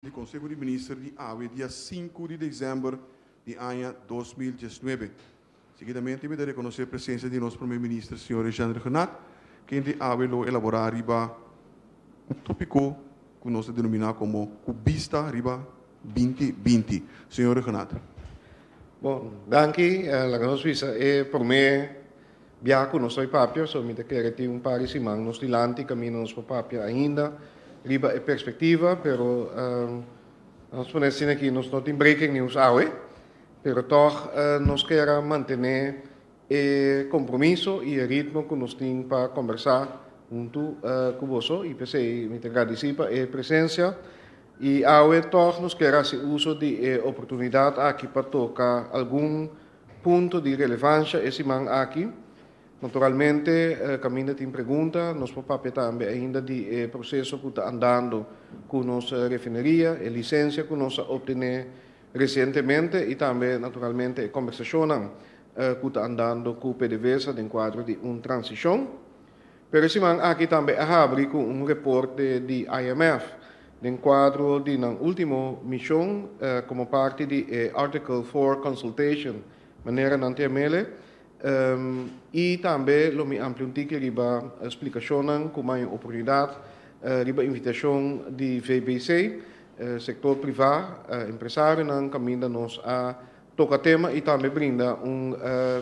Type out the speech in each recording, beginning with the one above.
do Conselho de Ministros de AWE, dia 5 de dezembro de ano 2019. Seguidamente, me darei conhecer a presença de nosso primeiro-ministro, senhor Alexandre Renat, que de AWE lo elaborar riba um tópico que nós denominamos como cubista riba 2020. Senhor Renat. Bom, danke. La cosa è per me biaco non so papia, so mi che ti un pari simang nos dilanti cammino nos papia ainda riba e perspectiva, pero nos ponemos aqui nos not in breaking news awe, pero toch nos quer manter e compromisso e ritmo que nos tem para conversar junto com você e pensei me agradecido e presença e awe toch nos quer fazer uso de oportunidade aqui para tocar algum ponto de relevância esse man aqui. Naturalmente, caminho tem pergunta, nós papel também ainda de processo que está andando com nossa refineria, e licença que nós obteve recentemente e também, naturalmente, conversação que está andando com o PDVSA em quadro de uma transição. Pero esse man aqui também abre com um reporte de IMF, em quadro de na última missão, como parte de Article 4 Consultation, maneira não ter e também lo me amplia um tique riba explicação como uma oportunidade riba invitação de VBC sector privado empresário não caminha nos a tocar tema e também brinda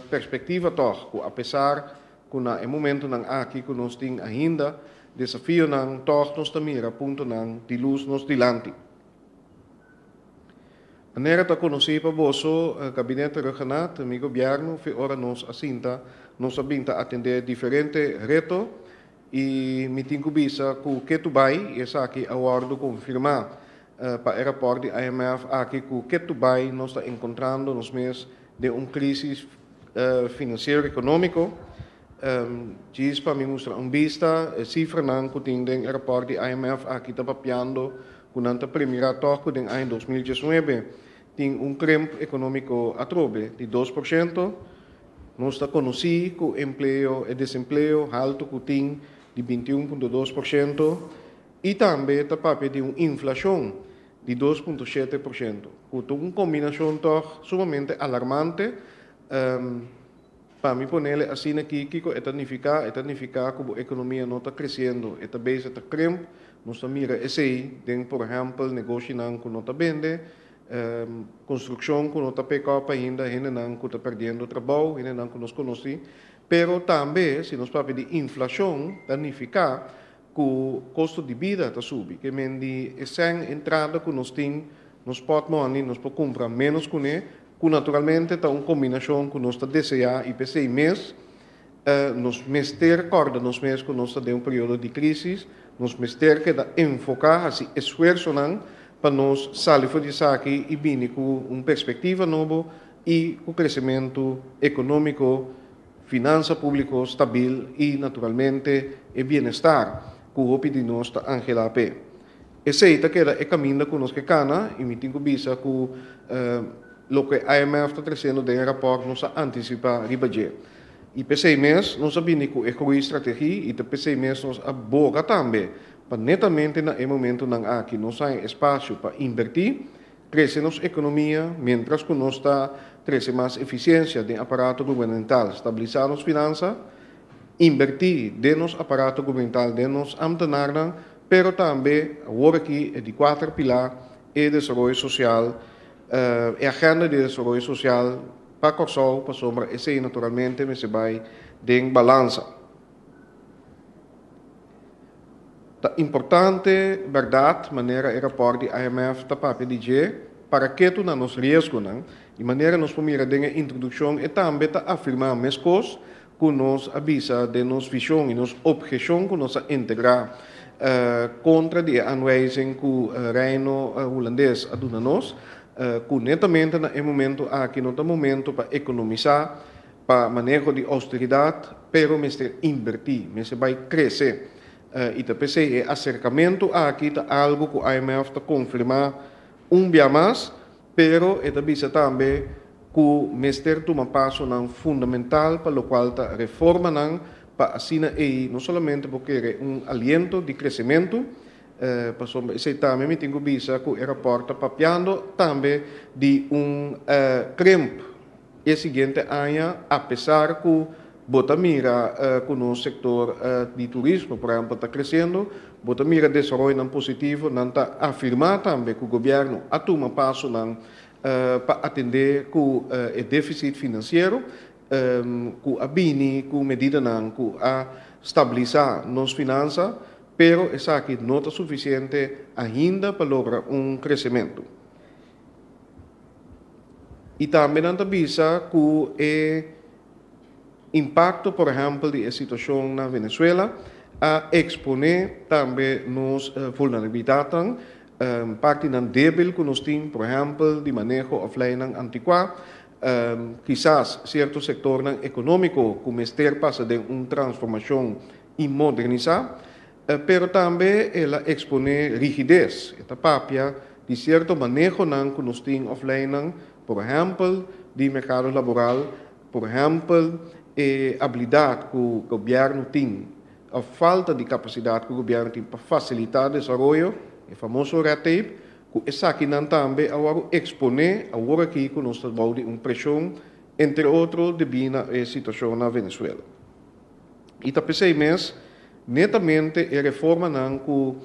perspectiva toch apesar que na momento não aqui que nós tem ainda desafio não toch nos tamira ponto não de luz nos dilante. Maneira de conhecer para o gabinete regional, o governo, foi hora nos assinta, nos abinta atender diferentes retos e me tenho visa que o que tu vai, e essa aqui aguardo confirmar para o aeroporto de IMF aqui que o que tu vai nós está encontrando nos meses de uma crise financeira econômica. Diz para mim mostrar vista, cifra não que tem no aeroporto de IMF aqui está papiando com a primeira toque em ano 2019. Tem crimp econômico atrobe de 2%, nós está conhecido que o emprego e desemprego alto que tem de 21,2% e também está papel de uma inflação de 2,7%. Que uma combinação toch sumamente alarmante para mim ponerle assim aqui que significa que a economia não está crescendo, está bem está crimp, nós está mira esse, por exemplo, negócio não que não está vende construção que não está pegando ainda, ainda não que está perdendo trabalho, ainda não que nos conhece, pero também, se nós falamos de inflação, significa que o custo de vida está subindo, que mendi essa entrada que nós temos, nos pot money, nós podemos comprar menos com ele, que naturalmente está uma combinação que nós está desejando e pensei mês, nos mester corda, nos meses que nós está de um período de crise, nos mester que dá enfocar, assim, esforço não, para nós sair disso aqui e vir com uma perspectiva nova e com crescimento econômico, finança pública estável e, naturalmente, e bem-estar que o de nós está Angela P. Esse é o caminho que nós queremos e me tenho visto que o que a IMF está trazendo de rapport nós antecipa ribaje. E pensei mesmo, nós sabemos que é uma estratégia e pensei mesmo nós aboga também para netamente no momento aqui nós temos espaço para invertir, crescer nossa economia, mientras que nós está crescer mais eficiência do aparato governamental, estabilizar nossas finanças, invertir de nosso aparato governamental, de nosso ambtenaar, pero também agora aqui é de 4 pilares e desenvolvimento social, e agenda de desenvolvimento social para correr para sombra, esse naturalmente me se vai de balança. É importante, verdade, maneira o rapport de IMF está para pedir para que tu não nos risco, não? De maneira nos primeira denga introdução e também está afirmar mais coisas que nos avisa de nos visão e nos objeção que nos integrar contra a aanwijzing que o reino holandês aduna nos, que netamente no momento aqui no momento para economizar, para manejo de austeridade, pero mestre invertir, mestre vai crescer. E também é acercamento aqui tá algo que a IMF está confirmar dia mais, pero é também que o mestre toma passo não fundamental para o qual a reforma não para assim não somente porque é aliento de crescimento, Esse também me tenho visa que o aeroporto papiando também de crimp e seguinte ano, apesar que Botamira com o setor de turismo, por exemplo, está crescendo, Botamira desenvolve positivo, não está afirmar também que o governo atoma passo para atender com o déficit financeiro, com a bini, com medida com a estabilizar nossas finanças, pero essa aqui não está suficiente ainda para lograr crescimento. E também não está visa que o impacto, por exemplo, da situação na Venezuela, a exponer também nos vulnerabilidades, parte não débil que nós temos, por exemplo, de manejo offline antiquado, quizás certo sector econômico que passa de transformação e modernizar, pero também ela expõe rigidez, esta papia de certo manejo que nós temos offline, por exemplo, de mercado laboral, por exemplo, habilidade que o governo tem, a falta de capacidade que o governo tem para facilitar o desenvolvimento, o famoso red tape, que essa aqui também agora exponer agora aqui que nós estamos de pressão, entre outros, devido à situação na Venezuela. E também mesmo, netamente, a reforma que o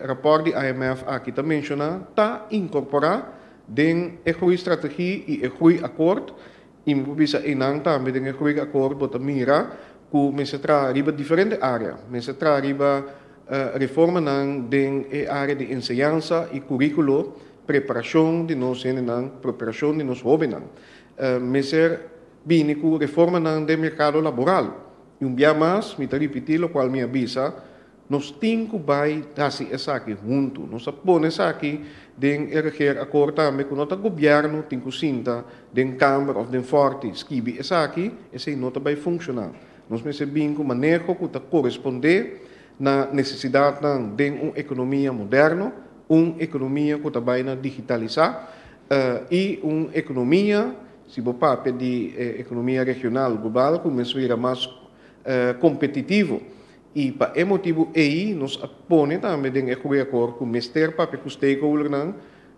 rapport do IMF aqui está mencionando, está incorporada dentro da estratégia e o acordo, e bisa inang também dengan kurik akor bota mira ku mesetra riba diferente área mesetra riba reforma nang den área de enseñanza e currículo preparação de nós nang preparação de nós jovens meser bini ku reforma nang de mercado laboral e dia mais me repetir lo qual me avisa nós temos que vai assim essa aqui junto nós apone essa aqui den erger akkoord também com o governo tem que sinta den Câmara of den Forte skibi essa aqui esse nota vai funcionar nós percebemos que o manejo que está corresponder na necessidade de economia moderna economia que está vai digitalizar e economia se você papel de economia regional global começa a ser mais competitivo e para esse motivo aí nós põe também dentro do acordo com o Mister para que os stakeholders não,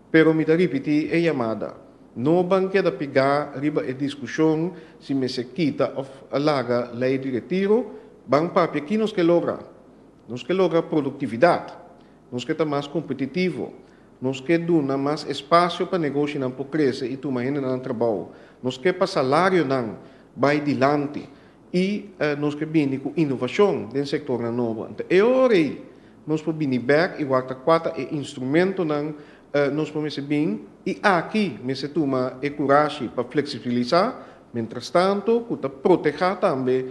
pero me repetir a chamada. Não vão querer pegar riba a discussão se me se quita ou alaga lei de retiro, vão para que nós que logra produtividade, nós que está mais competitivo, nós que dá mais espaço para negócio não para crescer e tomar ainda trabalho, nós que para salário não vai adiante. E nós que vimos com inovação no setor novo. Então, aí nós podemos ver e guardar quatro instrumentos nós podemos ver e aqui me se toma a coragem para flexibilizar, mientras tanto, para proteger também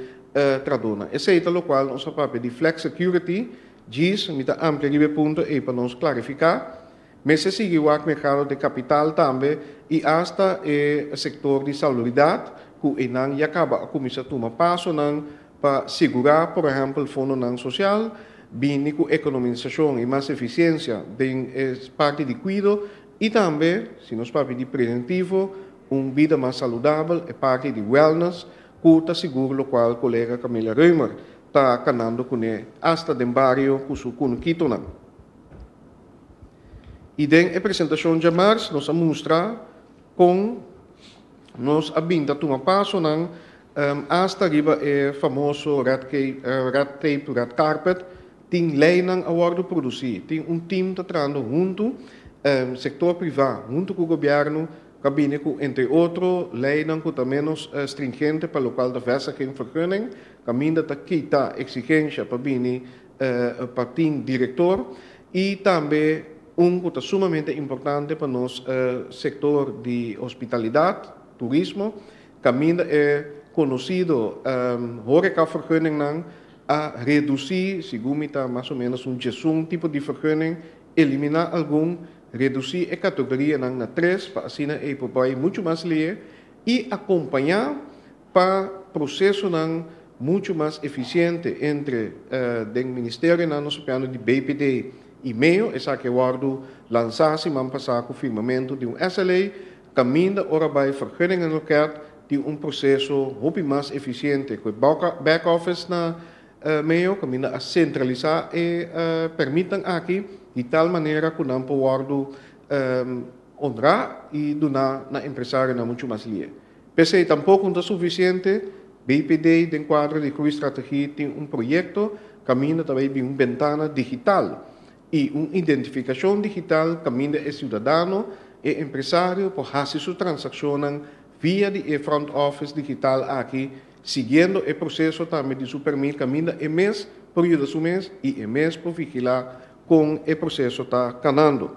tradona. Esse é o qual nós papel de flex security diz, me dá amplo ponto e para nós clarificar, mas se sigue o mercado de capital também e hasta o setor de salubridade que inang acaba a começar a tomar passo para segurar, por exemplo, o fundo social, bem com economização e mais eficiência da parte de cuidado e também, se nós falamos de preventivo, vida mais saudável, é parte de wellness, que está seguro, o qual o colega Camila Reumer está canando com ele, hasta do barrio que su com Quito. E na apresentação de março, nós vamos mostrar com nós abinda toma passo hasta arriba famoso red tape, red carpet, tem lei a hora de produzir, tem time tratando junto setor privado, junto com o governo, cabine entre outros, lei que está menos stringente para o local da vestiging vergunning, caminho da quita exigência para bini para o diretor e também que está sumamente importante para nós setor de hospitalidade turismo, caminho é conhecido horeca vergunning a reduzir, segundo está mais ou menos tipo de vergunning, eliminar algum, reduzir a categoria na 3, para assim é para muito mais ler e acompanhar para processo muito mais eficiente entre o Ministério Nacional de BPD e meio, essa que guardo lançar-se, mas passar com o firmamento de SLA, caminho ora vai vergunningen loket die processo muito mais eficiente com back office meio caminha a centralizar e permitam aqui de tal maneira que não pode honrar e donar na empresário na muito mais lia. Pensei tampouco não é suficiente. BPD, dentro do quadro de Cruz Estratégia, tem projeto, caminha também de uma ventana digital e uma identificação digital, caminha é cidadão e empresário, por fazer sua transação via de front office digital aqui, seguindo o processo também de supermercado, caminha é mês, período do mês e é mês para vigilar com o processo está canando.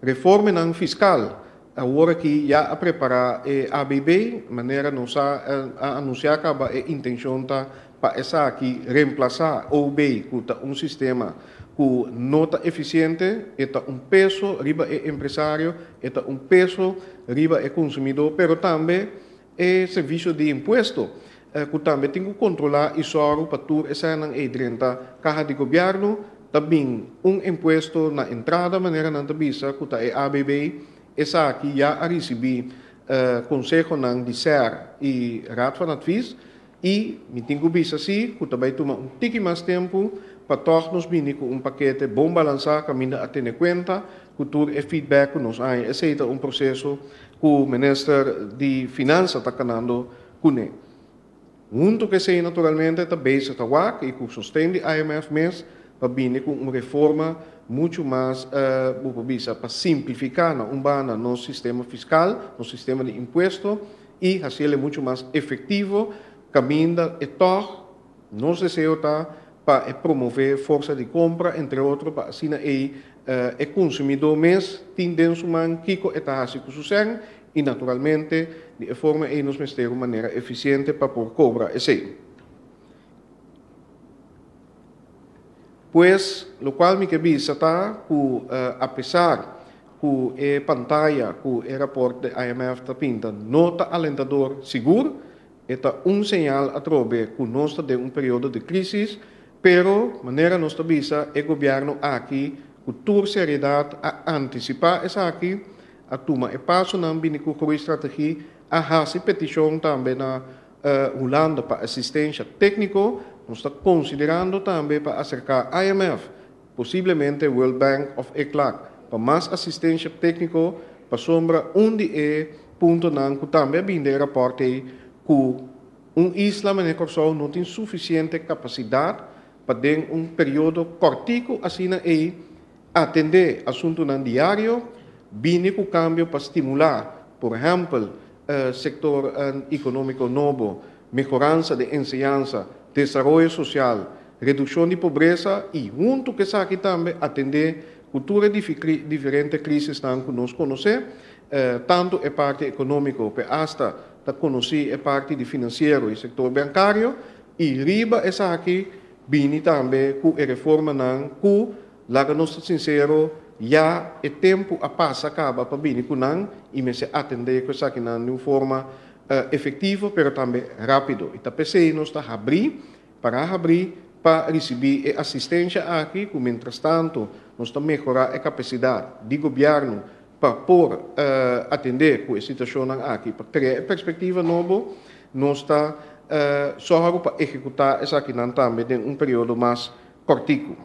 Reforma não fiscal. Agora que já a preparar a ABB, maneira nos a anunciar que a intenção está para essa aqui reemplaçar o OB com sistema com nota eficiente, está peso riba é empresário, está peso riba é consumidor, pero também é serviço de imposto, que também tem que controlar e só para tudo essa não é dentro caja de governo, também imposto na entrada, maneira não está bisa, que é ABB. Essa aqui já recebi conselho não de ser e raad van advies e me tenho visto assim que também toma tique mais tempo para tornar-nos bem com paquete bom balançar caminho a ter em conta que tudo é feedback que nos há aceita processo que o ministro de Finanças está canando com ele. Junto que sei naturalmente também se está e que sustém o IMF mês para bem com uma reforma muito mais para simplificar no sistema fiscal, no sistema de imposto e fazer muito mais efetivo, caminho e torna nos desejo para promover força de compra, entre outros, para assim o consumidor mês tem dentro man kiko está assim com sucesso e naturalmente de forma e nos de uma maneira eficiente para por cobrar esse. Pues, lo cual me quebisa está que, apesar que a pantalla, que o reporte da IMF está pinta, nota alentador seguro, está sinal a trobe que nós estamos em período de crise, pero, maneira nós está o governo aqui, com toda seriedade, a antecipar essa aqui, a tomar o passo na estratégia, a fazer petição também na Holanda para assistência técnica, nós estamos considerando também para acercar a IMF, possivelmente World Bank of ECLAC, para mais assistência técnica, para sombra onde é ponto não que também bem de reporte que isla não tem suficiente capacidade para ter período curtico assim atender assunto no diário, bem com cambio para estimular, por exemplo, sector econômico novo, melhorança de enseñança, desenvolvimento social, redução de pobreza e, junto que isso aqui também, atender cultura diferentes crises que nós conhecemos, tanto a parte econômica, hasta conhecer a parte de financeiro e setor bancário, e riba essa aqui, bem também com a reforma que, lá que nós estamos sinceros, já o tempo a passa acaba para bem com não e me se atender com isso aqui de uma forma efetivo, mas também rápido. E também nós estamos abrir para receber assistência aqui, que, mientras tanto, nós estamos melhorar a capacidade de governo para atender com a situação aqui, para criar perspectiva nova, nós estamos só para executar isso aqui também em período mais curtico.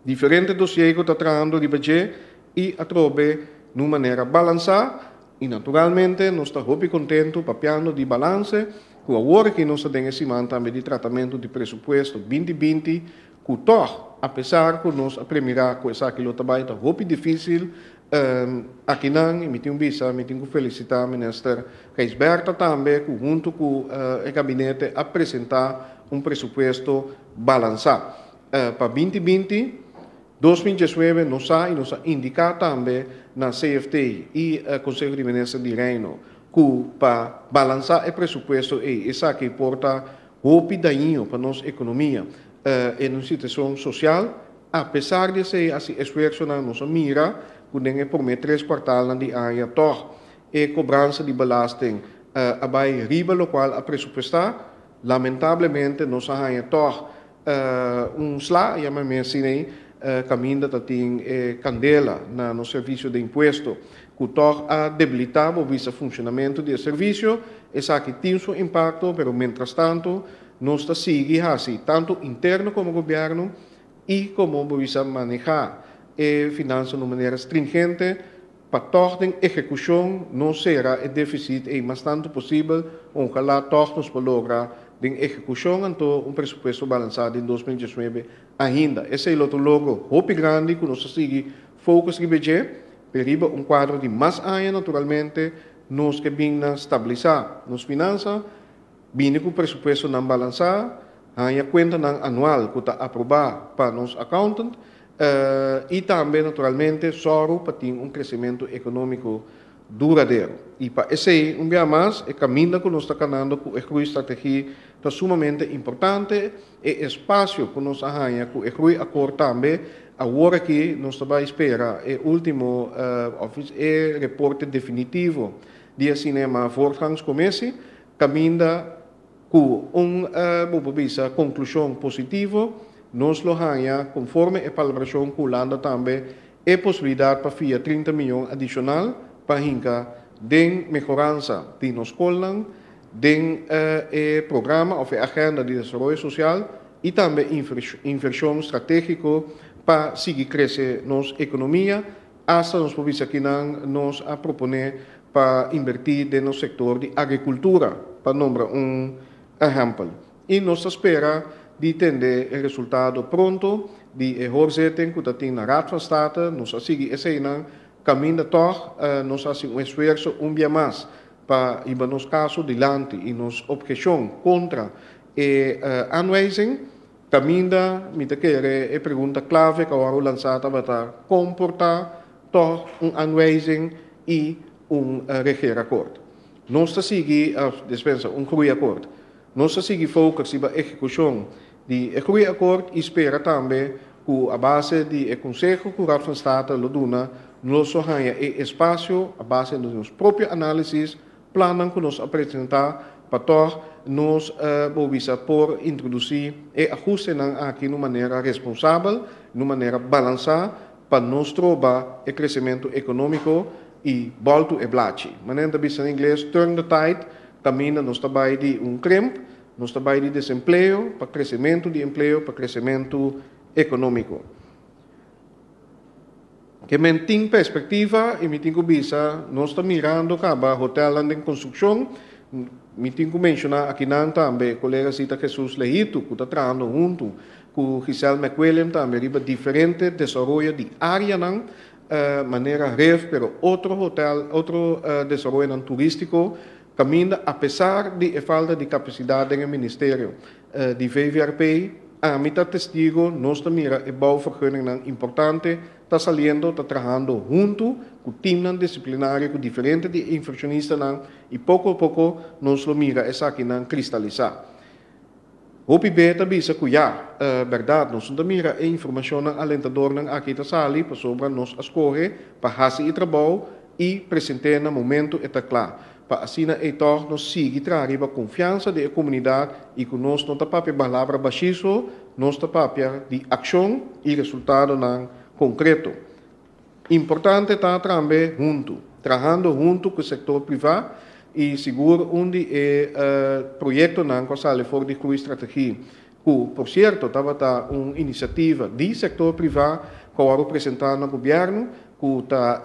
Diferentes dossiês que está tratando de budget e a trobe de uma maneira balançada. E, naturalmente, nós estamos muito contentes para piano de balance, com a hora que nós temos esse manto também de tratamento de presupuesto 2020, que toch, apesar que nós aprendemos com essa aquilo também, está muito difícil, aqui não, e me tenho que felicitar o ministro Reisberta também, que junto com o gabinete apresentar presupuesto balançado. Para 2020, 2019 nos ha indicado também na CFT e Conselho de Ministros de Reino que para balançar o presupuesto isso aqui porta roupa daninho para nossa economia em uma situação social, apesar de ser assim esforço na nossa mira, que nem por meio 3 quartais de ano toch e cobrança de belasting abai riba lo qual a presupuestar, lamentavelmente nos ha toch sla, chama-me assim, caminho da tem candela no serviço de imposto, que torna a debilitar o funcionamento do serviço, essa que tem seu impacto, mas, mientras tanto, nós está seguindo assim, tanto interno como governo e como vamos manejar finanças de maneira stringente para tornar a execução não será o déficit e mais tanto possível, ojalá todos para lograr de execução então presupuesto balançado em 2019 ainda. Esse é o outro logo, hope grande que nós seguimos focus de budget, periba quadro de mais anos naturalmente, nós que vimos estabilizar nos finanças, vimos com o presupuesto não balançado, a conta anual que está aprovada para nos accountant, e também naturalmente só para ter crescimento econômico duradouro. E para esse um dia mais, o caminho que nós estamos caminhando com a estratégia está sumamente importante, e espaço que nós arranha com a acordo também, agora que nós estamos esperar o último reporte definitivo de cinema voortgangscommissie, caminha com conclusão positiva, nós lo ganha conforme a valoração que Holanda também é possibilidade para via 30 milhões adicional para hinca de melhorança de nos escolas, de programa ou agenda de desenvolvimento social e também inversão estratégica para seguir crescer nossa economia, hasta nos podemos aqui nos a proponer para invertir no setor de agricultura, para nombrar exemplo. E nós espera de ter o resultado pronto de hoorzitting que tem na Raad van State, nós seguir esse caminho toch, nós fazemos esforço dia mais para ir nos caso dilante e nos objeção contra a aanwijzing, caminho, me quer pergunta clave que agora lançada para comportar toch aanwijzing e regeerakkoord. Nós seguir dispensa groeiakkoord. Nós seguir focus na execução de groeiakkoord e espera também que a base de Conselho que o Raad van State lo duna, nós ganha espaço a base dos nossos próprios análises, planos que nós apresentar para nós vamos por introduzir e ajuste aqui de maneira responsável, de maneira balançada, para nós trobar o crescimento econômico e volto e blachi. Maneira em inglês, turn the tide, caminha nós trabalhamos de crimp, nós trabalhamos de desemprego, para crescimento de emprego, para crescimento econômico. Que mantém perspectiva e me tenho visa, nós estamos mirando cada hotel em construção, me tenho que mencionar aqui também, colega Cita Jesus Lehito, que está trabalhando junto com Giselle McWilliam, também riba diferente desenvolvimento de área, maneira ref, pero outro hotel, outro desenvolvimento turístico, caminha, apesar de falta de capacidade no Ministério de VVRP, a mitad testigo, nós mira a bouwvergunning importante, está saliendo, está trabalhando junto com o time disciplinário, com diferentes inversionistas, e pouco a pouco nós mira essa aqui cristalizar. Hopi beta bisa que verdade, nós mira a informação alentadora aqui está sali, para sobre nós escolher, para fazer o trabalho e apresentar no momento está claro. Para assim então nós seguir trazer a confiança da comunidade e que nós não tapamos a palavra baixo, nós tapamos de ação e resultado concreto. Importante estar também junto, trabalhando junto com o setor privado e seguro onde projeto que sale for de estratégia, que por certo estava uma iniciativa de setor privado que agora apresentar no governo, que está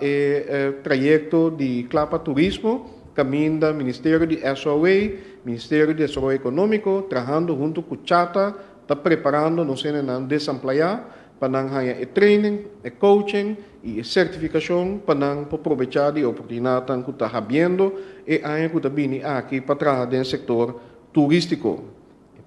projeto de Clapa Turismo, caminho do Ministério de SOA, Ministério de Desenvolvimento Econômico, trabalhando junto com o Chata, está preparando nos desemplear para ganhar training, coaching e certificação para aproveitar a oportunidade que está havendo e ainda que está vindo aqui para trabalhar no setor turístico.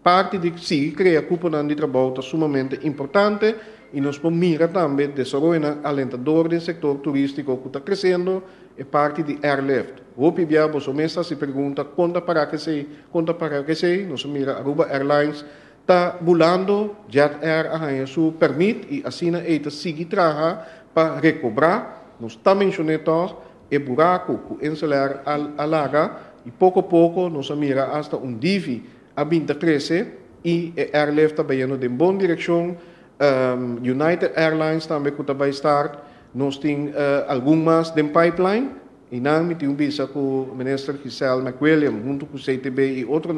Parte de se criar cúpula de trabalho está sumamente importante e nós mira também o desenvolvimento alentador do setor turístico que está crescendo é parte de airlift. O PBA, você mesmo se pergunta quanto para que sei, nós mira Aruba Airlines está volando, Jet Air arranha seu permite e assim está seguir trabalhar para recobrar. Nós também mencionamos o buraco que o Encelar alaga e pouco a pouco nós mira hasta divi a 2013 e a airlift está indo em boa direção. United Airlines também que está start, nós temos algumas de pipeline e não me tenho visa com o ministro Giselle McWilliam junto com o CTB e outro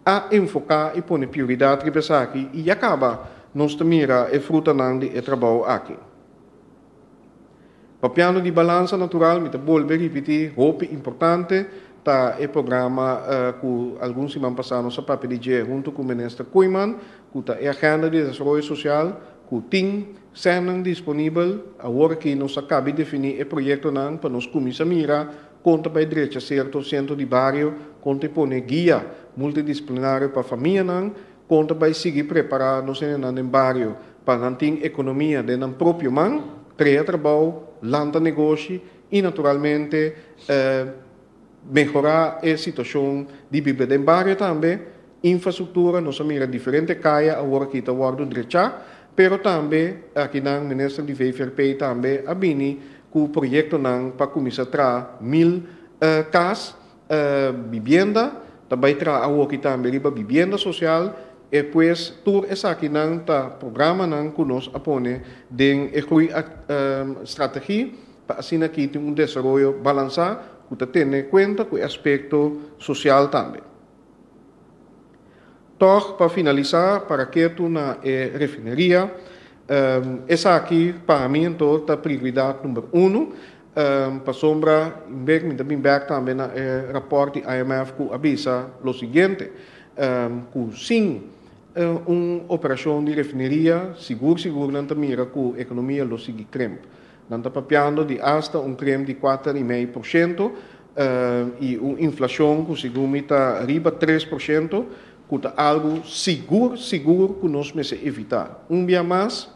a enfocar e pôr prioridade aqui e acaba nós mira e fruta de trabalho aqui. O piano de balança natural, me volve repetir, roupa importante, tá o programa que alguns semanas passados a papel de junto com o ministro Koeman, que tá a agenda de desenvolvimento social, que tem sendo disponível, agora que nós acabamos de definir o projeto para nós começar a mirar, conta para a direita certo, centro de bairro, conta para guia multidisciplinário para a família, conta para seguir preparar nos em bairro para manter a economia dentro do próprio man, criar trabalho, lançar negócio e naturalmente melhorar a situação de viver dentro do bairro também, infraestrutura, nós mira diferentes caias, agora que está guardando direita, pero também aqui no Ministério de VFRP também a bini com o projeto para começar a trazer 1000 casas, vivienda, também trazer aqui também vivienda social, e depois tudo isso aqui está programa que nós apone de estratégia para assim aqui ter desenvolvimento balançado que tenha em conta com o aspecto social também. Toch, para finalizar, para que tu na refineria, essa aqui, para mim, então, é a prioridade número 1. Para sombra, também também na rapport do IMF que avisa o seguinte, que sim, uma operação de refineria, seguro, não está mira que a economia lo sigue creme. Não está papiando de hasta creme de 4,5%, e uma inflação que seguro está arriba 3%, que é algo seguro que nós podemos evitar. Dia mais,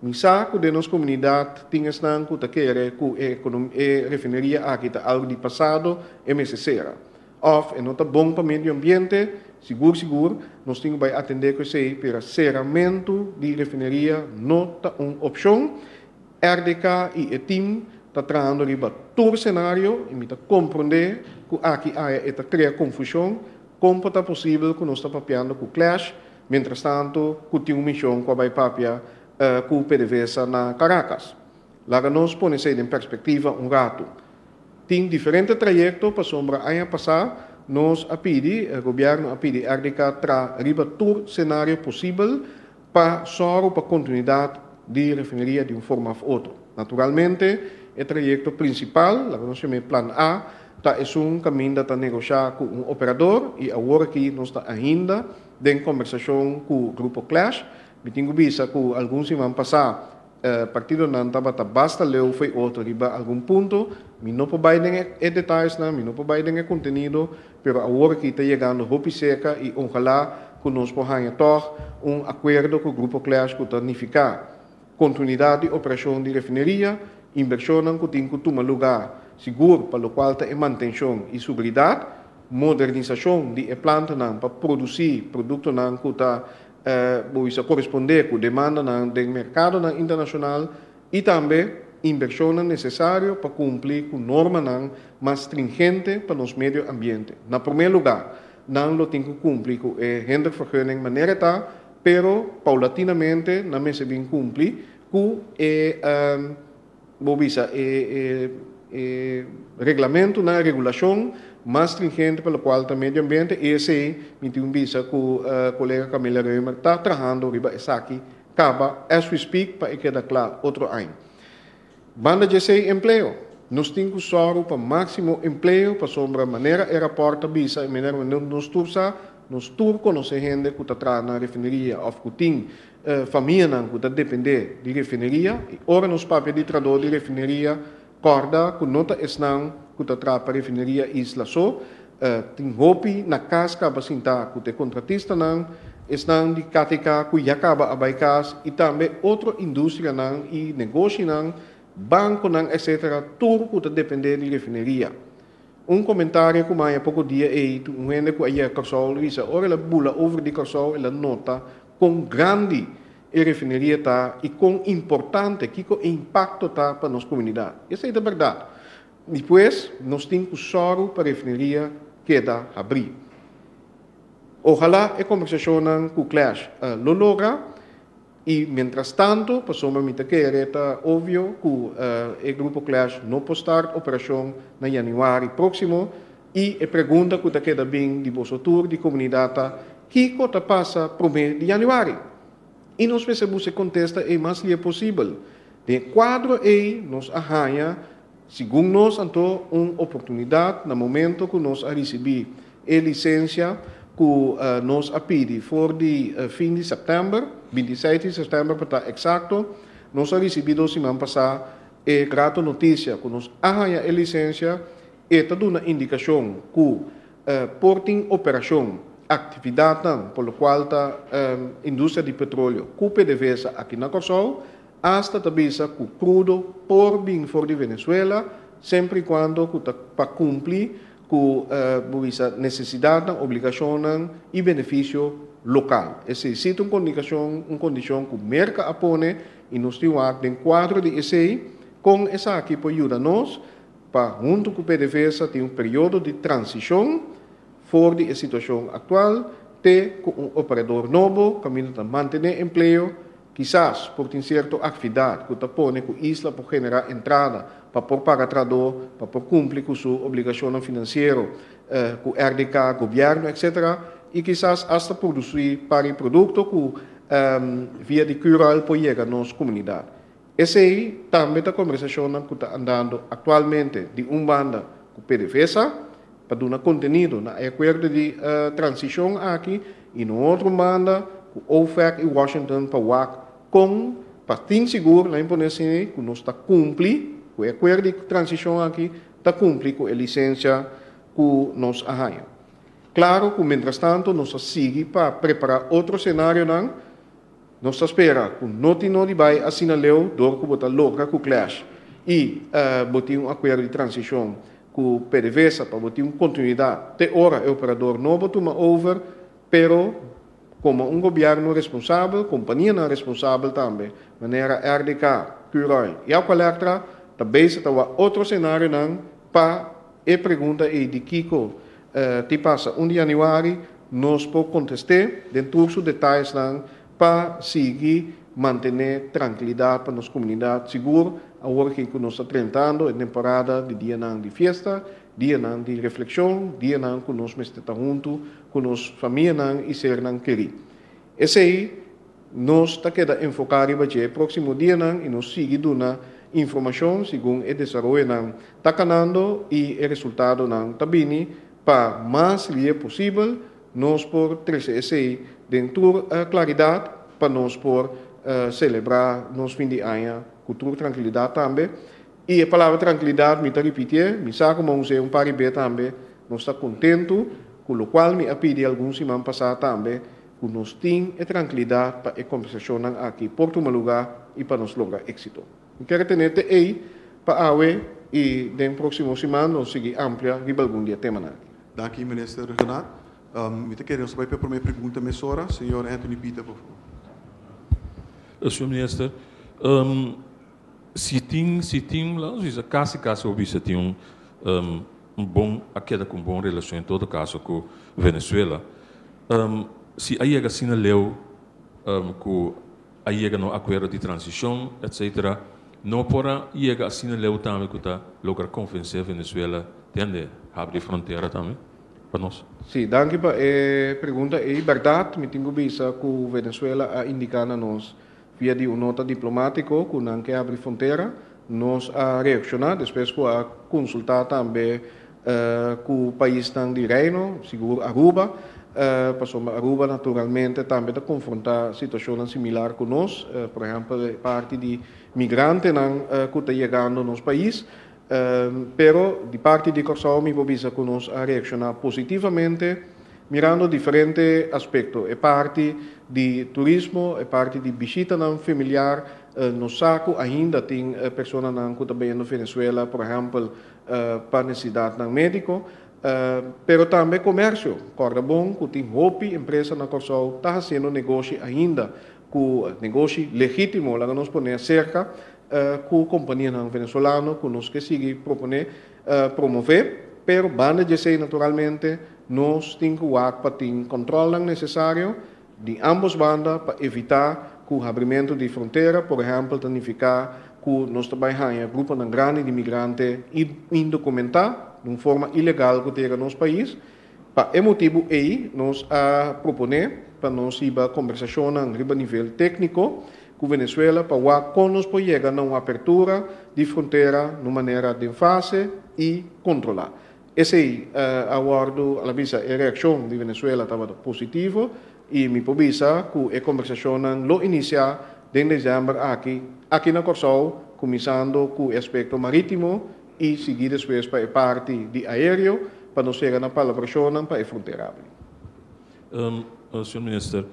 o saco de nossa comunidade tem que querer que a refineria aqui está algo de passado e necessário. Ou não está bom para o meio ambiente, seguro, nós temos que atender que sei, para cerramento de refineria não está uma opção. RDK e o time está trazendo todo o cenário e está compreender que aqui está criando confusão. Como é possível que nós estamos papiando com o Clash, mientras tanto, que tem uma missão que vai papiar com o PDVSA na Caracas. Lá nós ponemos em perspectiva rato. Tem diferentes trajetos para sombra ano passado, nós o governo pede RDK para todo o cenário possível para só para a continuidade de refineria de uma forma ou outra. Naturalmente, o trajeto principal, lá nós chamamos Plan A, é um caminho para negociar com um operador e agora que nós estamos ainda em conversação com o Grupo Clash. Me tenho visto que alguns semanas passadas, partido não estava basta leu foi outro riba algum ponto, me não pode dar detalhes, me não pode dar conteúdo, mas agora que está chegando roupa seca e ojalá que nós possamos ter acordo com o Grupo Clash que significa continuidade de operação de refineria, inversão que tem que tomar lugar seguro para o qual tem manutenção e sobriedade, modernização de planta para produzir produtos que está corresponder com a demanda do mercado internacional e também inversão necessária para cumprir com normas mais stringentes para o meio ambiente. Na primeiro lugar, não tem que cumprir com a rendervergunning de maneira tal, pero paulatinamente não se bem cumprir com regulamento na regulação mais stringente pelo qual o meio ambiente e esse me tem visa que o colega Camila Reumer está trabalhando riba essa aqui acaba as we speak para que quede claro outro ano. Banda de emprego, nós temos que só para máximo emprego para sombra maneira e rapporta visa e maneira nós conhecemos gente que está trabalhando na refineria ou que tem família que está depender de refineria e ora nos papéis de trabalho de refineria corda que nota esnang que está para refineria Isla So tem hopi na casca basinta que te contratista não esnang de KTK que já acaba a baikas e também outra indústria não e negócio não banco não etc tudo que está depender de refineria comentário que mais há pouco dia é um gente que aí Corsol visa ora ela bula over de Corsol ela nota com grande a refineria está e com importante que o impacto está para a nossa comunidade. Isso é a verdade. Depois, nós temos que só para a refineria queda abrir. Ojalá a conversação com o Clash lo logra e, mientras tanto, passamos a que é óbvio que o Grupo Clash não pode estar operação na janeiro próximo. E a pergunta que está queda bem de vosso tour de comunidade, que cota passa para o mês de janeiro? E nós precisamos contesta o mais livre possível. De quadro aí, nós arranha, segundo nós, então, uma oportunidade no momento que nós receber a licença que nós pedi for de fim de setembro, 27 de setembro, para estar exato, nós recebemos semana passada a grata notícia que nós arranha a licença e está dando uma indicação que portem operação, atividade pelo qual a indústria de petróleo, que PDVSA aqui na Corsol, hasta também que crudo por vir for de Venezuela, sempre quando para cumprir com a necessidade, obrigação e benefício local. Essa é uma condição que o mercado apone e nós temos em quadro de ECI, com essa aqui para ajudar-nos, para junto com o PDVSA, tem um período de transição fora da situação atual, ter um operador novo, caminho de manter emprego, quizás por ter certa atividade que põe com a isla para generar entrada, para por pagador, para por cumprir com sua obrigação financeira, com o RDK, governo, etc. E quizás hasta produzir para o produto que via de cural para chegar à nossa comunidade. Essa aí também é a conversação que está andando atualmente de banda com o PDVSA, para dar conteúdo na acordo de transição aqui, e no outro banda com o OFAC e Washington para o para ter seguro, lá em Ponecine, que nós está cumprir, com o acordo de transição aqui, está cumprir com a licença que nós arranha. Claro que, mientras tanto, nós seguimos para preparar outro cenário, nós esperamos que não vai assinaleu, do que botar logra com o clash, e botar um acordo de transição com o PDVSA, para botar uma continuidade, até hora o operador novo toma over, pero como um governo responsável, companhia não responsável também, maneira RDK, Curoy e a Colectra, também se está outro cenário para a pergunta de Kiko, te passa 1 de janeiro, nós podemos contestar dentro dos detalhes para seguir manter tranquilidade para nossa comunidade segura, a hora que nós estamos tratando, a temporada de dia de festa, dia de reflexão, dia que nós estamos juntos, com nossa família e ser querido. Esse aí, nós está queda enfocado para o próximo dia e nós seguimos dando informação segundo o desenvolvimento está canando e o resultado também para mais livre possível, nós por trazer esse aí dentro da claridade para nós por celebrar nosso fim de ano, cultura tranquilidade também. E a palavra tranquilidade, me está repetindo, me sabe como um paribé também, nós está contente, com o qual me pedi alguns semanas passadas também, que nós temos a tranquilidade para a conversação aqui, por um lugar e para nós lograr êxito. Eu quero ter aí para a e na próxima semana nós seguimos amplia e algum dia tema. Dank u, minister Renaat. Met queremos saber para a minha pergunta, mesora, senhor Anthony Peter, por favor. Senhor minister, se tem lá, caso ouvi se tem bom, a queda com boa relação em todo caso com Venezuela, se aí é assim leu com aí é no acordo de transição, etc. Não pode ir assim leu também que está lograr convencer Venezuela de abrir fronteira também para nós. Sim, danke para a pergunta. É verdade, me tenho visto que o Venezuela a indicar a nós via de uma nota diplomática que não quer abrir fronteira, nós a reaccionar, depois que a consultar também com o país de Reino, seguro Aruba, passou Aruba naturalmente também a confrontar situações similares com nós, por exemplo, parte de migrantes que está chegando no nosso país, pero de parte de Corsol me visa que nós a reaccionar positivamente, mirando diferentes aspectos, é parte de turismo, é parte de visita familiar, no saco ainda tem pessoas que também no Venezuela, por exemplo, para necessidade médico, pero também comércio, corda bom, que tem hopi, empresa na Corsol, está fazendo negócio ainda, com negócio legítimo, lá que nós ponemos cerca, com companhia venezuelana, que nós que seguir promover, pero banda de ser naturalmente, nós temos que para ter controle necessário de ambas bandas para evitar que o abrimento de fronteira, por exemplo, significar que nós trabalhamos em grupo grande de imigrantes indocumentados, de uma forma ilegal que tem no nosso país. Para esse motivo aí, nós a proponer para nós ir a conversação a nível técnico com Venezuela para como nós podemos chegar a uma abertura de fronteira de maneira de fase e controlar. Esse aí, aguardo a visa a reação de Venezuela estava positiva e me povisa que a conversação lo inicia em dezembro aqui na Corsol, começando com o aspecto marítimo e seguir depois para a parte de aéreo, para nós chegar na colaboração para a fronteira. Senhor Ministro,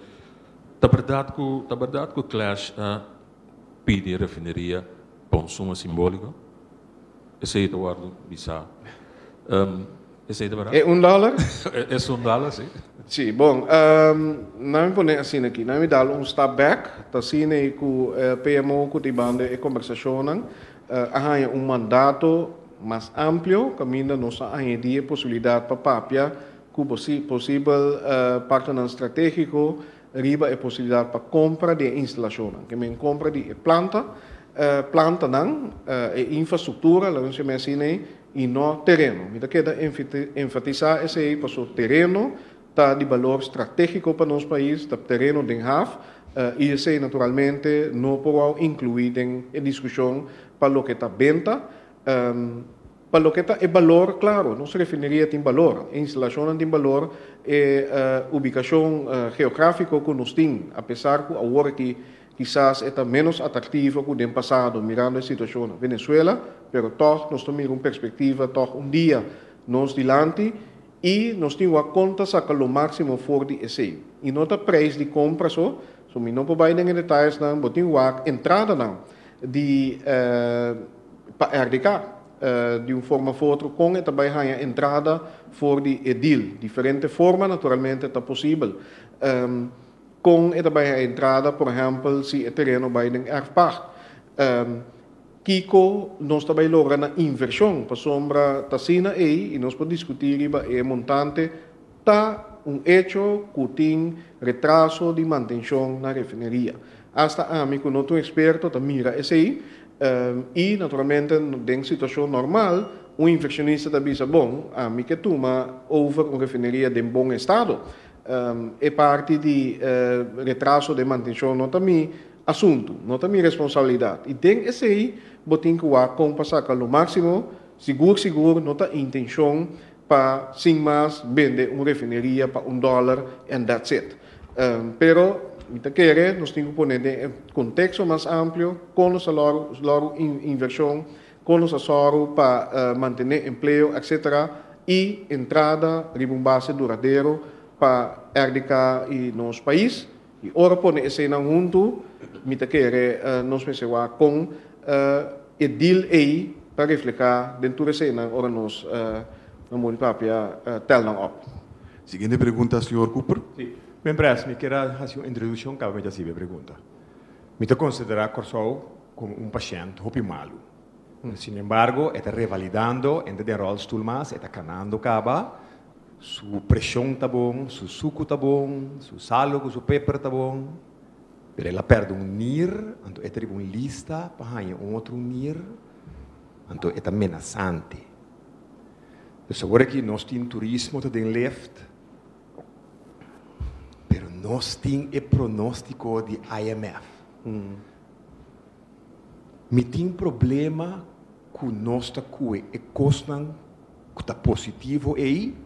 está verdade que o Clash pede a refinaria para um suma simbólico? Esse aí é o guardo bizarro. Esse aí é verdade? É $1? É $1, sim. Sim, bom, não me põe assim aqui, não me dá step back, tá assim que o PMO que banda a conversação, há mandato mais amplo, que ainda não há a possibilidade para papia, que possível parceiro estratégico, riba a possibilidade para compra de instalação, que me compra de planta não, infraestrutura, lá vamos assim, e no terreno. Me queda enfatizar esse aí para o terreno, está de valor estratégico para nosso país, está terreno de HAF, e esse naturalmente não pode incluir em discussão para o que está venda, para o que está é valor, claro, nossa refineria tem valor, a instalação tem valor, ubicação geográfica que nós temos, apesar que agora que quizás está menos atrativo que no passado, mirando a situação na Venezuela, mas toch nós temos uma perspectiva, toch dia nós dilante, e nós temos a conta sacar o máximo for de esse. E não está preço de compra só, não pode ir em detalhes, não, mas tem a entrada não, de para RDK, de uma forma ou outra, com também a entrada for de edil, diferente forma, naturalmente, está possível. Com também a entrada, por exemplo, se o terreno vai em erfpacht. Kiko, nós também logramos a inversão para sombra Tassina e nós podemos discutir o montante, está hecho que tem retraso de manutenção na refineria. Hasta a mim, que não estou experto, mira esse aí, e naturalmente, em situação normal, um inversionista também diz, bom, a mim que toma over uma refineria de bom estado, é parte de retraso de manutenção, não também assunto, não também responsabilidade. E tem esse aí, botem que o com passar o máximo, seguro, não tem intenção para, sem mais, vender uma refineria para $1 and that's it. Pero, nós temos que pôr em contexto mais amplo, com o salário inversão, com o salário para manter emprego, etc. E entrada de uma base duradoura para RDK e nosso país. E ora pôr esse não junto, nós pensamos com o deal aí para refletir dentro desse não, ora nós não vamos tel não op. Seguinte pergunta, senhor Cooper. Sim. Me parece que era uma introdução que eu me fazia pergunta. Me considerar Corsol como um paciente hopi malo. Sin embargo, está revalidando entre de rolstoel mas, está canando caba, su pressão está bom, su suco está bom, su salo, su pepper está bom. Pero ela perde NIR, então é uma lista para outro NIR, então é amenaçante. Então agora que nós temos turismo que tem left, pero nós temos o pronóstico de IMF. Me tem problema com nós e costan que está positivo aí,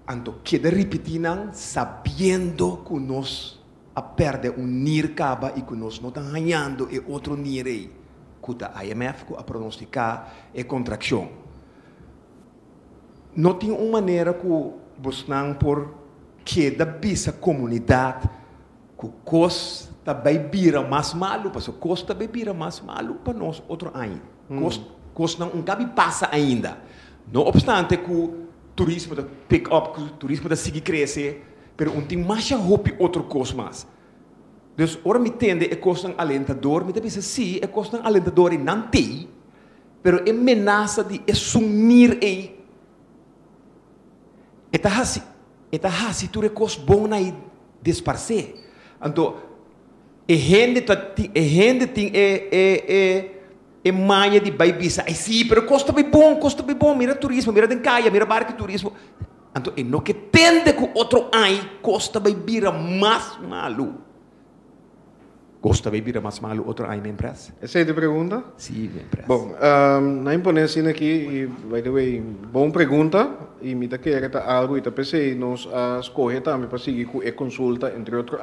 então queda repetindo sabendo que nós a perder NIR caba e que nós não estamos ganhando e outro NIR aí, que a IMF a pronosticar é contração. Não tem uma maneira que você não por que da bisa comunidade que cos também vira mais malo, porque cos também vira mais malo para nós outro ano. Cos não cabe passa ainda. Não obstante que o turismo da pick up, que o turismo da seguir crescer, pero tem mais hope outro cos mais. Dus ora me entende é cos alentador, me deve ser sim, é cos alentador e não tem, pero é ameaça de assumir aí. Eta hasi tu recos bom na disparcer. Então, e gente tem é maia de baibisa. Ai, sim, pero custa bem bom, mira turismo, mira den caia, mira barco turismo. Então, e no que tende que outro ai, custa bem vira mais malo. Custa bem vira mais malo outro ai na empresa? Essa é a pergunta? Sim, na empresa. Bom, na imponência aqui, e, by the way, boa pergunta, e me da querer algo, e da PC, nós escolhe também para seguir com a consulta, entre outros,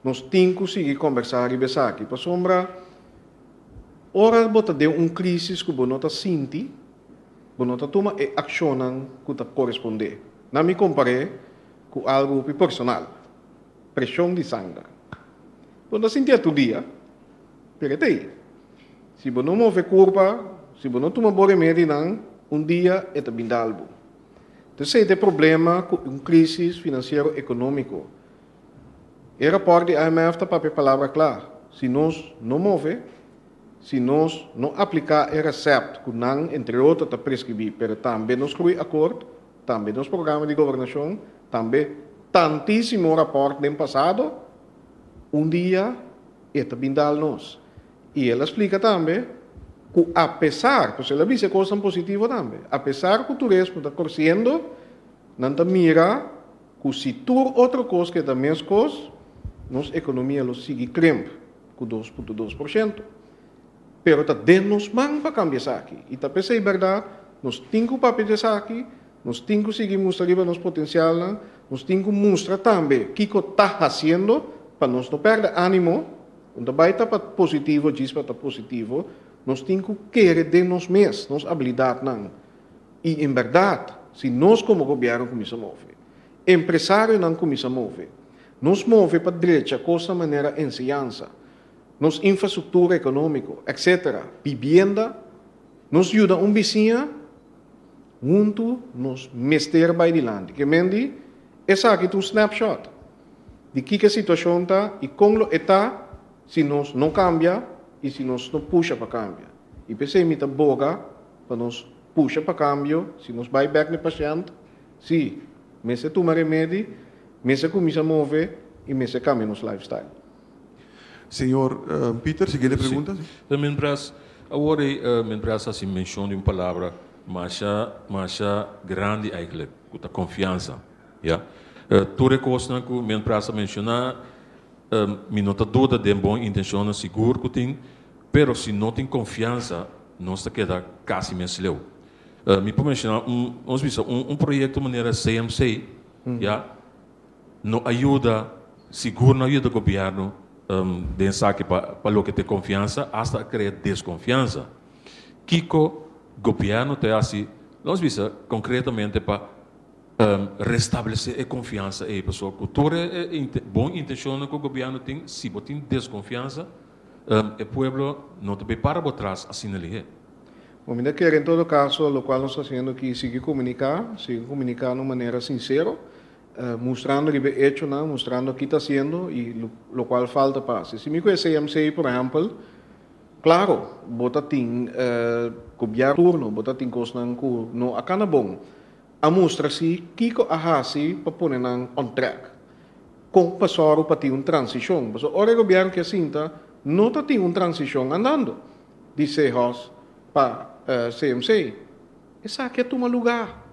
nós temos que seguir conversar e besar aqui, para sombra, ora, bota de crise que você nota sente, você nota toma e accionam que está corresponder. Não me compare com algo personal, pressão de sangue. Quando sentia todo dia, perguntei. Se você não move curva, se você não toma boa remédio, dia é também algo. Então, esse é o problema com crise financeiro econômico. O rapport do IMF está para a palavra clara. Se nós não move, se nós não aplicar o receito que não, entre outros, está prescrevido, mas também nos crui acordo, também nos programas de governação, também tantíssimo rapport do passado, dia é também nós. E ela explica também que, apesar, porque ela diz coisas positivas também, apesar que o turismo está crescendo, não está mira que se tur outra coisa que é da mesma coisa, nossa economia sigue crescendo com 2,2%. Pero está dentro nos mãos para cambiar isso aqui. E está pensando, verdade, nós temos que papel isso aqui, nós temos que seguir mostrando nosso potencial, nós temos que mostrar também o que está fazendo para nós não perder ânimo, quando vai estar positivo, diz para estar positivo, nós temos que querer de nós mesmos, nossa habilidade não. E, em verdade, se nós como governo começamos a mover, empresário não começa a mover, nos move para a direita, coisa maneira ensinança, nos infraestrutura econômica, etc., vivienda, nos ajuda vizinho, junto nos mester by the land. Que mendi, essa aqui é um snapshot de que a situação está e como está se nós não cambia e se nós não puxa para cambiar. E pensei me boga para nós puxa para cambio, se nós vai back no paciente, se se toma remédio, se começa a mover e se cambia nosso lifestyle. Senhor Peter, seguinte pergunta. Agora, assim, menciona uma palavra mais grande, eigenlijk, com a confiança. Ja? Tu recosta que men praça mencionar, me nota dúvida de boa intenção, seguro que tem, pero se não tem confiança, não está queda quase mensleu. Me pode mencionar projeto de maneira CMC, ja? Não ajuda, seguro não ajuda o governo, de saque para o que tem confiança, hasta criar desconfiança. Kiko, governo tem assim, nós vimos concretamente para restabelecer a confiança em pessoa. Cultura é boa intenção que o governo tem, se tem desconfiança, o povo não te para por trás assim ali é. Bom, ainda quero em todo caso, o qual nós estamos fazendo aqui, seguir comunicar de maneira maneira sincera, mostrando o que é hecho, mostrando o que está sendo e o qual falta para. Se me conhece CMC, por exemplo, claro, bota tem governo turno, bota tem coisa que não acaba bom. A mostra-se que a hasi para pôr on track. Com passar para ter uma transição. Mas ora o governo que assinta não tem uma transição andando. De CEHOS para CMC. Essa aqui é toma lugar.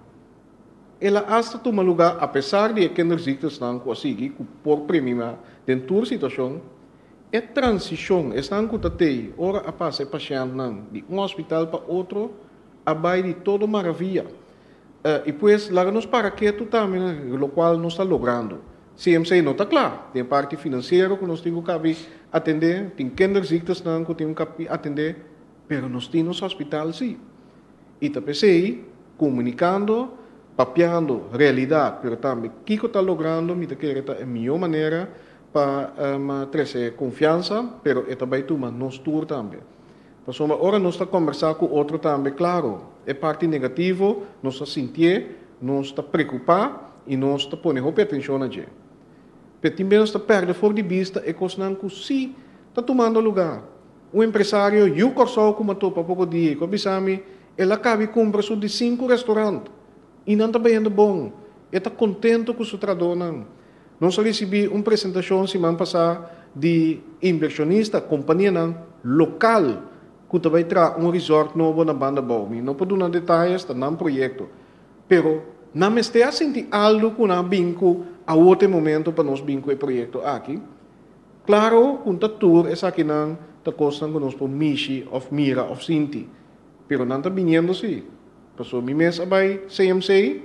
Ela hasta toma lugar, apesar de que nós estão conseguindo, por primeira, dentro da situação, é transição. Estão com o ora a passar paciente de um hospital para outro, abai de toda maravilha. E depois, lá nos para que tu também, o qual nós está logrando. CMC não está claro. Tem parte financeira que nós temos que atender, tem kinderziktes que temos que atender, mas nós temos hospital sim. E também comunicando, papeando realidade, mas também o que está logrando, me quer a melhor maneira para trazer confiança, mas é também toma nós tour também. Mas agora nós estamos conversando com outro também, claro, é parte negativa, nós estamos sentindo, nós estamos preocupados e nós estamos pondo atenção a gente. Mas também nós estamos perdendo fora de vista e coisas que sim está tomando lugar. Um empresário, e o corso como estou para pouco dia, com a ele acaba de comprar de 5 restaurantes e não está bem bom. Ele está contente com o seu trabalho. Nós recebi uma apresentação semana passada de inversionista, companhia local, que também traz resort novo na banda Baumi. Não pode dar detalhes, está num projeto. Pero, não me está a sentir algo que não vinco a outro momento para nós vinco o projeto aqui. Claro, com a tour, essa aqui não está costando conosco Michi, of Mira, of Sinti. Pero não está vindo assim. Passou mi mês vai CMC,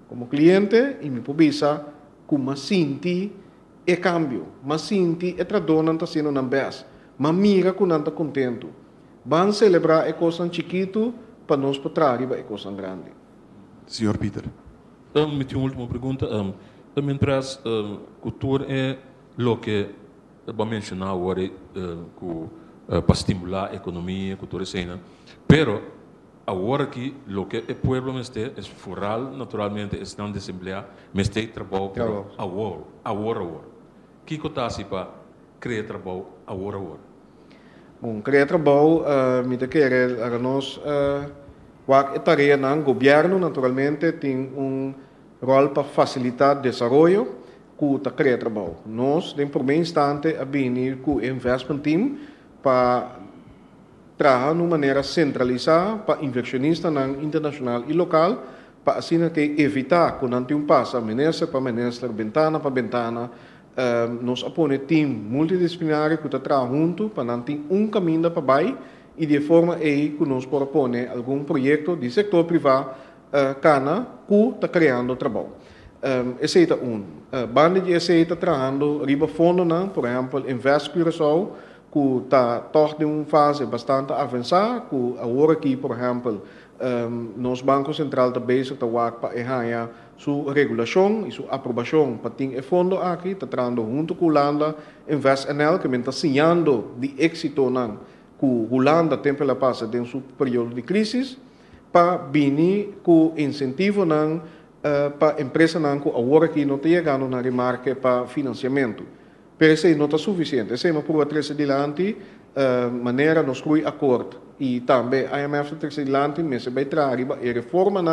como cliente, e me publica que mas Sinti é cambio. Mas Sinti é trador não está sendo na base. Mas Mira que não está contento. Vamos celebrar a coisa chiquito para nós para trás a coisa grande. Senhor Peter. Me tinha uma última pergunta. Mientras cultura é o que vou mencionar agora para estimular a economia, cultura cena. Pero agora que o que o povo é rural, naturalmente estão desempregado, mas tem trabalho agora. Que acontece para criar trabalho agora? Bom, criar trabalho, me te quer a nós a tarefa do governo, naturalmente, tem rol para facilitar o desenvolvimento que criar trabalho. Nós, em primeiro instante, abrimos com o investment team para trabalhar de uma maneira centralizada para inversionistas internacional e local, para assim que evitar que não tenha passo ministro para ministro, ventana para ventana. Nós aponemos time multidisciplinar que trabalha junto para não ter caminho para baixo e de forma que nós podemos pôr algum projeto de setor privado que está criando trabalho. Esse é banda de esse está trabalhando riba fundo, por exemplo, Invest Curaçao, que está torna uma fase bastante avançada, que agora aqui, por exemplo, nosso Banco Central também está para errar sua regulação e sua aprovação para ter fundo aqui, está trabalhando junto com a Holanda, InvestNL, que está assinando de êxito que a Holanda tem pela passa em seu período de crise, para vir com incentivo para a empresa que agora aqui não está chegando na remarca para financiamento. Pero isso não está suficiente. Essa é uma prova terceira adiante, maneira nos crui acordo. E também a IMF terceira adiante, mas vai trazer a reforma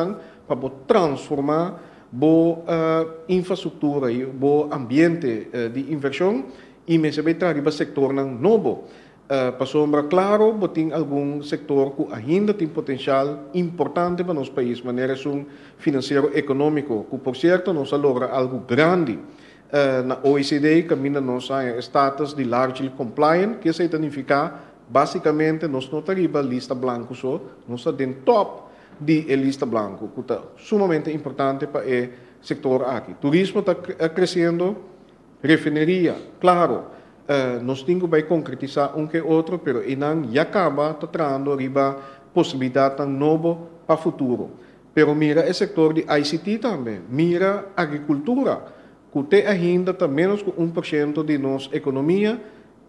para transformar a infraestrutura e o ambiente de inversão e mas vai trazer o setor novo. Para sombra claro, tem algum setor que ainda tem potencial importante para nosso país, maneira financeiro econômico, que por certo nós logra algo grande. Na OECD, caminha nossa status de largely compliant, que significa basicamente nós não temos lista branca só, nós estamos dentro top de lista branca, que é sumamente importante para o setor aqui. Turismo está crescendo, refineria, claro. Nós temos que concretizar que outro, mas não já acaba trazendo a possibilidade nova para o futuro. Mas mira o setor de ICT também, mira a agricultura, que tem ainda menos que 1% de nossa economia,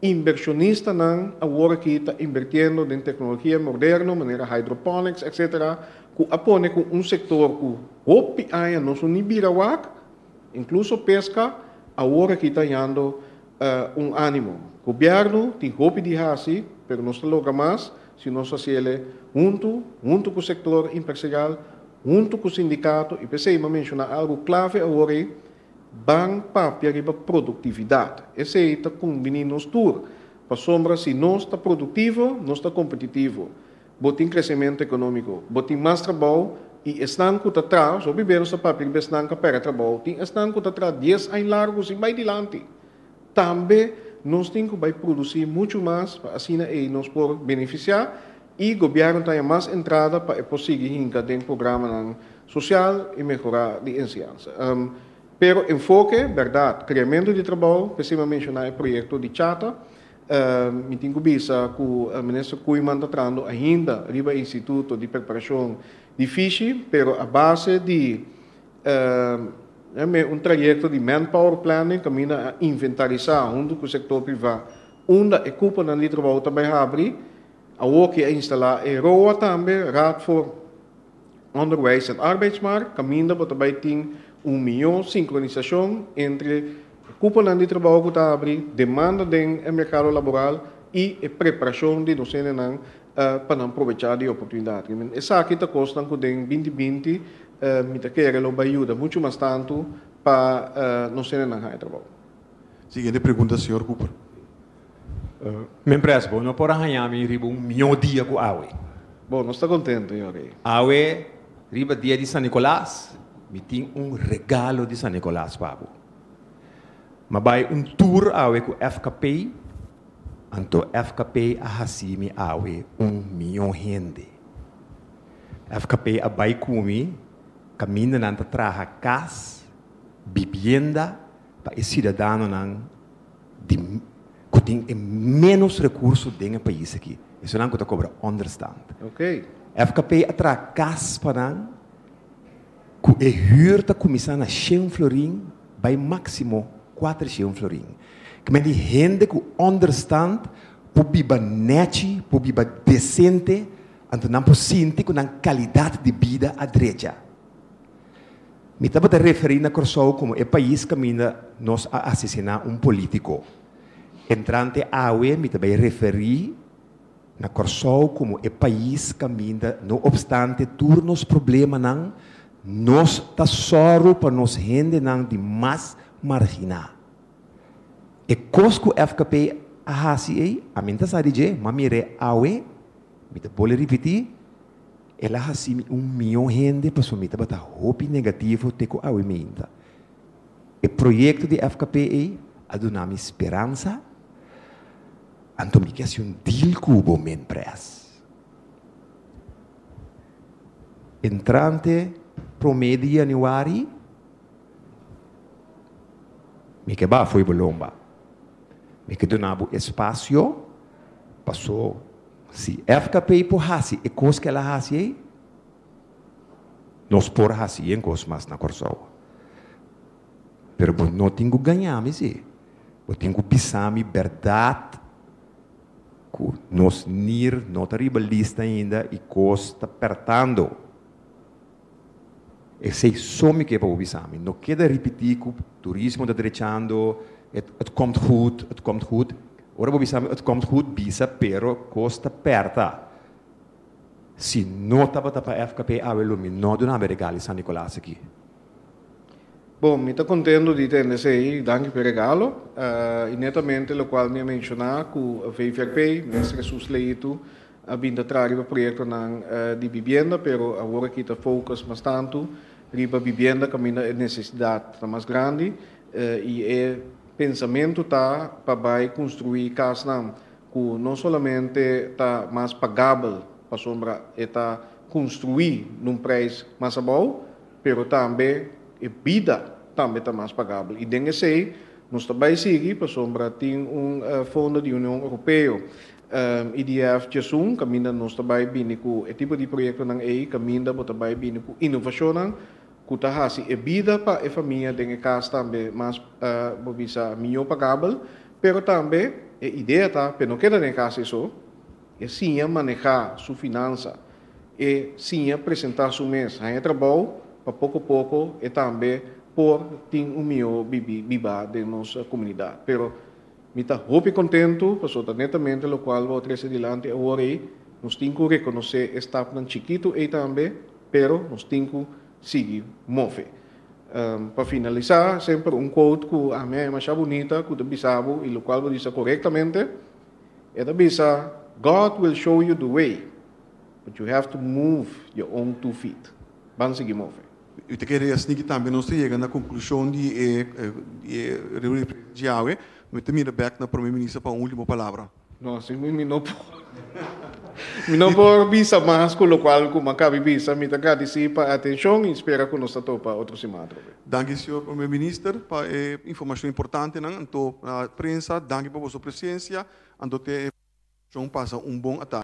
inversionista agora que está invirtiendo em tecnologia moderna, maneira hydroponics, etc., que apone com setor que hopi aí não são nem birawak, incluso pesca, agora que está dando ânimo. O governo tem hopi de hasi, mas não se logra mais se nós fazemos junto com o setor empresarial, junto com o sindicato, e pensei mencionar algo clave agora, bang papel para produtividade. Esse aí está combinando nos tour. Para sombra, se não está produtivo, não está competitivo. Botem crescimento econômico, botem mais trabalho e estão com atrás, o primeiro está papel, estão com para trabalho, estão com atrás 10 anos largos e mais adiante. Também nós temos que produzir muito mais para assim nós podemos beneficiar e o governo tem mais entrada para conseguir dentro do programa social e melhorar a ensinança. Pero enfoque, verdade, criamento de trabalho, precisa mencionar o projeto de Chata, me tenho vista que o ministro Kuiman está trazendo ainda riba Instituto de Preparação difícil, pero a base de trajeto de manpower planning, caminha a inventarizar junto com o setor privado, onde a culpa de trabalho também abre, a que a instalar a ROA também, Raad voor Onderwijs en Arbeidsmarkt, caminha para também ter melhor sincronização entre a culpa de trabalho que abre, demanda do mercado laboral e a preparação de docentes para aproveitar a oportunidade. Essa aqui está custando que em 2020 me quer vai ajudar muito mais tanto para nós termos trabalho. Siguiente pergunta, senhor Cooper. Me empresa, bom, não por arranhar me riba milhão dia com awe. Bom, nós estamos contentes, Yuri. Awe, riba dia de São Nicolás, me tem regalo de São Nicolás, pabo. Mas vai tour awe com FKP, anto FKP a hasimi awe milhão gente. FKP a vai comigo, caminha nanta traja casa, vivienda, para esse cidadão que tem menos recursos dentro do país aqui. Isso não é que cobra understand. Ok. FKP atra casa para que a hurta começar a 100 florim, vai máximo 400 florim. Que me gente que understand, por viver net, por viver decente, então não por sentir com a qualidade de vida à direita. Me estava a referir na Corsol como o país que nos assassinar político. Entrante a UE, me estava a referir na Corsol como o país que não obstante todos os problemas, nós está soro para nos gente de mais marginal. E cosco FKP a hasi a minta sarije, mamire a UE, me estava a repetir, ela hasi milhão de gente para sumir bata hope negativo te ko awe minta. O projeto de FKP a donar esperança, anto me que deal cubo me empresa. Entrante promedio januari, me que ba foi bolomba. Me que donava espaço, passou. Se FKP por hasi e cos que ela hasi, nós por hasi em cos mais na Corsol. Pero não tenho ganhar, mas eu tenho pisar mi verdade, que nós nir não está ribalista ainda e cos está apertando. E sei só me que para pisar mi, não queda repetir que o turismo está derechando, het komt goed, het komt goed. Ora het komt goed bisa, pero costa perta. Se não estava para FKP, não dá nada regalo São Nicolás aqui. Bom, me está contento de ter esse danke per regalo. E netamente, o qual me mencionar que o VFRP, Ministro Jesus Leito, a vinda trazer o projeto de vivienda, pero agora aqui está focus bastante, riba vivienda caminha a necessidade mais grande e é pensamento tá para construir casa que não somente está mais pagável para sombra está construir num preço mais bom, pero também a vida também está mais pagável. E dentro desse nós também seguir para sombra tem fundo da União Europeia, IDF Jesum, caminha nós também bem com o tipo de projeto não é caminha também bem com inovação. Que a vida para a família dentro de casa também mais bisa melhor pagável, pero também a ideia tá, pero não queda em casa isso, é sim manejar sua finança, é sim apresentar seu mês, aí trabalho para pouco a pouco e também por ter melhor viva de nossa comunidade. Pero me está muito contento, porque netamente o qual vou trazer adiante agora nós temos que reconhecer está tão chiquito e também, pero nós temos que seguir move. Para finalizar, sempre quote que a mim é mais bonita, que eu bisabo, e o qual eu disse corretamente, é da bisa, God will show you the way, but you have to move your own 2 feet. Vamos seguir move. Eu te queria assim que também nós chegamos na conclusão de reunião de AUE, mas também back na primeira-ministra para última palavra. Não, assim, não por bisa mais, com o qual, como acaba bisa, me dá dissipa a atenção e espera que nós topa outro semana. Danke, senhor primeiro-ministro, para a informação importante, a prensa, danke por sua presença, ando te passa bom ataque.